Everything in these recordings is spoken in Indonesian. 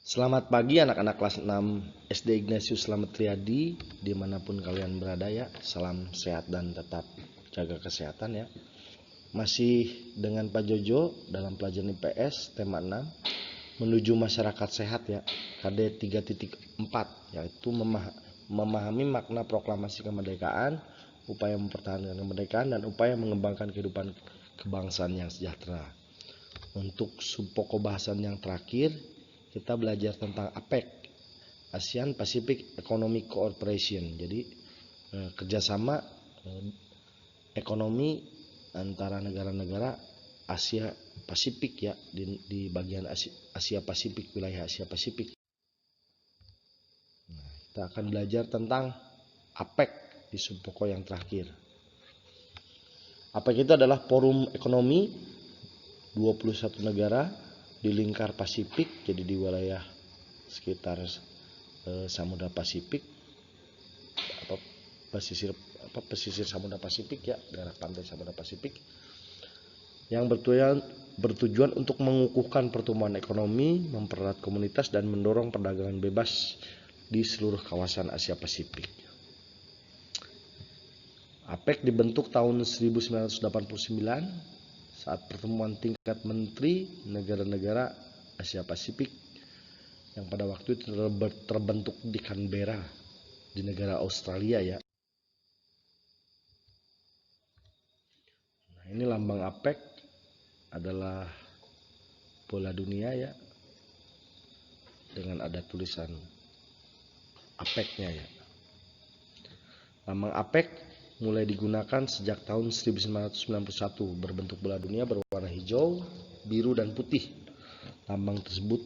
Selamat pagi anak-anak kelas 6 SD Ignatius Slamet Riyadi, dimanapun kalian berada ya. Salam sehat dan tetap jaga kesehatan ya. Masih dengan Pak Jojo dalam pelajaran IPS tema 6 menuju masyarakat sehat ya, KD 3.4, yaitu memahami makna proklamasi kemerdekaan, upaya mempertahankan kemerdekaan, dan upaya mengembangkan kehidupan kebangsaan yang sejahtera. Untuk subpokok bahasan yang terakhir, kita belajar tentang APEC, ASEAN Pacific Economic Cooperation. Jadi kerjasama ekonomi antara negara-negara Asia Pasifik ya, di bagian Asia Pasifik, wilayah Asia Pasifik. Nah, kita akan belajar tentang APEC di subpokok yang terakhir. APEC itu adalah forum ekonomi 21 negara di lingkar Pasifik, jadi di wilayah sekitar Samudra Pasifik, pesisir Samudra Pasifik ya, daerah pantai Samudra Pasifik, yang bertujuan untuk mengukuhkan pertumbuhan ekonomi, mempererat komunitas, dan mendorong perdagangan bebas di seluruh kawasan Asia Pasifik. APEC dibentuk tahun 1989 saat pertemuan tingkat menteri negara-negara Asia Pasifik yang pada waktu itu terbentuk di Canberra di negara Australia ya. Nah, ini lambang APEC adalah bola dunia ya, dengan ada tulisan APEC-nya ya. Lambang APEC mulai digunakan sejak tahun 1991, berbentuk bola dunia berwarna hijau, biru, dan putih. Lambang tersebut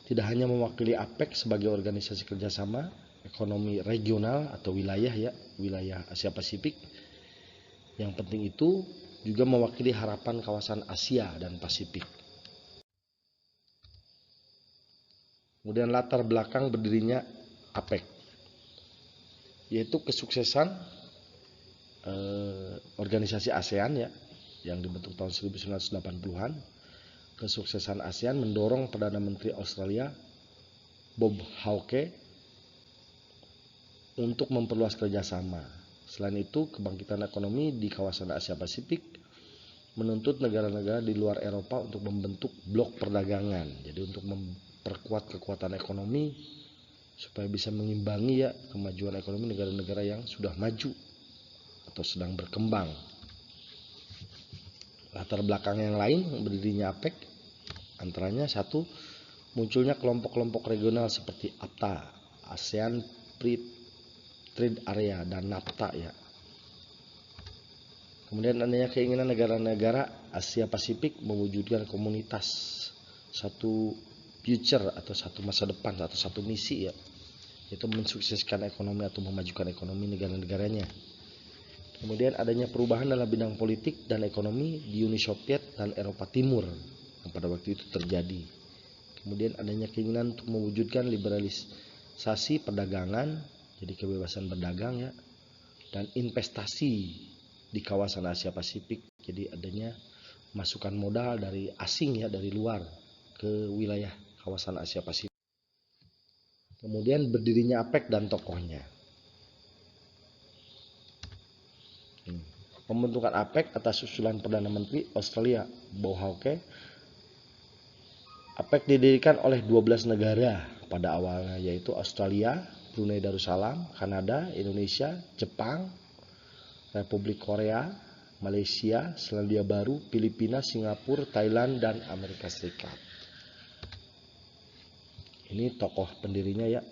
tidak hanya mewakili APEC sebagai organisasi kerjasama ekonomi regional atau wilayah ya, wilayah Asia Pasifik. Yang penting itu juga mewakili harapan kawasan Asia dan Pasifik. Kemudian latar belakang berdirinya APEC, yaitu kesuksesan organisasi ASEAN ya, yang dibentuk tahun 1980-an. Kesuksesan ASEAN mendorong Perdana Menteri Australia Bob Hawke untuk memperluas kerjasama. Selain itu, kebangkitan ekonomi di kawasan Asia Pasifik menuntut negara-negara di luar Eropa untuk membentuk blok perdagangan. Jadi untuk memperkuat kekuatan ekonomi supaya bisa mengimbangi ya kemajuan ekonomi negara-negara yang sudah maju atau sedang berkembang. Latar belakang yang lain berdirinya APEC antaranya: satu, munculnya kelompok-kelompok regional seperti APTA, ASEAN Free Trade Area, dan NAFTA ya. Kemudian adanya keinginan negara-negara Asia Pasifik mewujudkan komunitas, satu future atau satu masa depan atau satu misi ya, yaitu mensukseskan ekonomi atau memajukan ekonomi negara-negaranya. Kemudian adanya perubahan dalam bidang politik dan ekonomi di Uni Soviet dan Eropa Timur yang pada waktu itu terjadi. Kemudian adanya keinginan untuk mewujudkan liberalisasi perdagangan, jadi kebebasan berdagang ya, dan investasi di kawasan Asia Pasifik. Jadi adanya masukan modal dari asing ya, dari luar ke wilayah kawasan Asia Pasifik. Kemudian berdirinya APEC dan tokohnya. Pembentukan APEC atas usulan Perdana Menteri Australia Bob Hawke. APEC didirikan oleh 12 negara pada awalnya, yaitu Australia, Brunei Darussalam, Kanada, Indonesia, Jepang, Republik Korea, Malaysia, Selandia Baru, Filipina, Singapura, Thailand, dan Amerika Serikat. Ini tokoh pendirinya ya,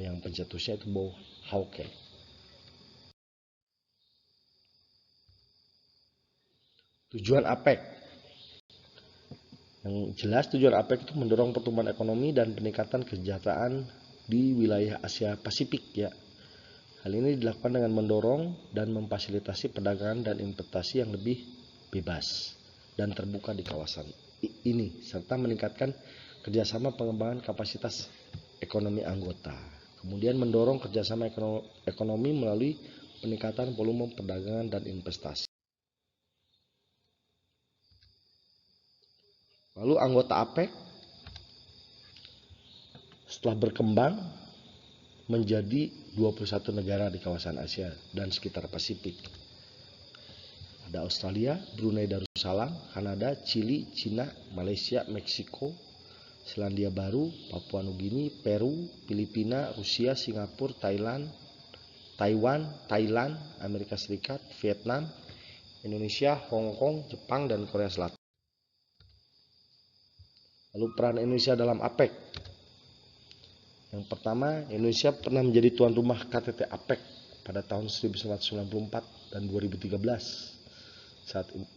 yang pencetusnya itu Bob Hawke. Tujuan APEC, yang jelas tujuan APEC itu mendorong pertumbuhan ekonomi dan peningkatan kesejahteraan di wilayah Asia Pasifik ya. Hal ini dilakukan dengan mendorong dan memfasilitasi perdagangan dan investasi yang lebih bebas dan terbuka di kawasan ini, serta meningkatkan kerjasama pengembangan kapasitas ekonomi anggota. Kemudian mendorong kerjasama ekonomi melalui peningkatan volume perdagangan dan investasi. Lalu anggota APEC setelah berkembang menjadi 21 negara di kawasan Asia dan sekitar Pasifik. Ada Australia, Brunei Darussalam, Kanada, Chili, Cina, Malaysia, Meksiko, Selandia Baru, Papua Nugini, Peru, Filipina, Rusia, Singapura, Taiwan, Thailand, Amerika Serikat, Vietnam, Indonesia, Hong Kong, Jepang, dan Korea Selatan. Lalu peran Indonesia dalam APEC. Yang pertama, Indonesia pernah menjadi tuan rumah KTT APEC pada tahun 1994 dan 2013.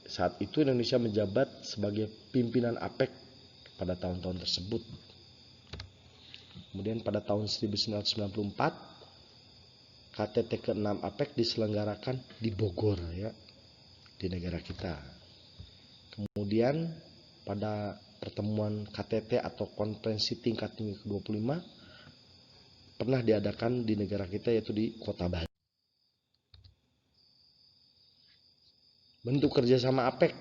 Saat itu Indonesia menjabat sebagai pimpinan APEC pada tahun-tahun tersebut. Kemudian pada tahun 1994 KTT ke-6 APEC diselenggarakan di Bogor ya, di negara kita. Kemudian pada pertemuan KTT atau konferensi tingkat tinggi ke-25 pernah diadakan di negara kita, yaitu di Kota Bali. Bentuk kerjasama APEC.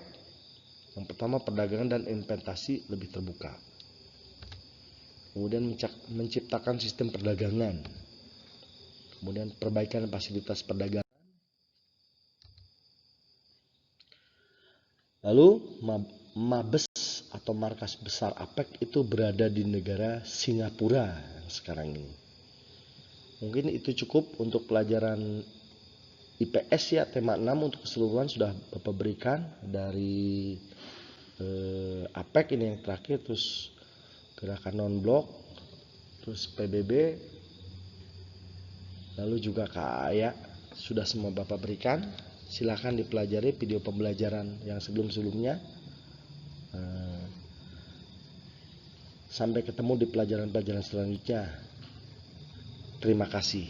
Yang pertama, perdagangan dan investasi lebih terbuka. Kemudian menciptakan sistem perdagangan. Kemudian perbaikan fasilitas perdagangan. Lalu Mabes atau markas besar APEC itu berada di negara Singapura sekarang ini. Mungkin itu cukup untuk pelajaran IPS ya, tema 6 untuk keseluruhan sudah Bapak berikan dari APEC ini yang terakhir, terus gerakan non-blok, terus PBB, lalu juga KAYA sudah semua Bapak berikan. Silahkan dipelajari video pembelajaran yang sebelum-sebelumnya. Sampai ketemu di pelajaran-pelajaran selanjutnya. Terima kasih.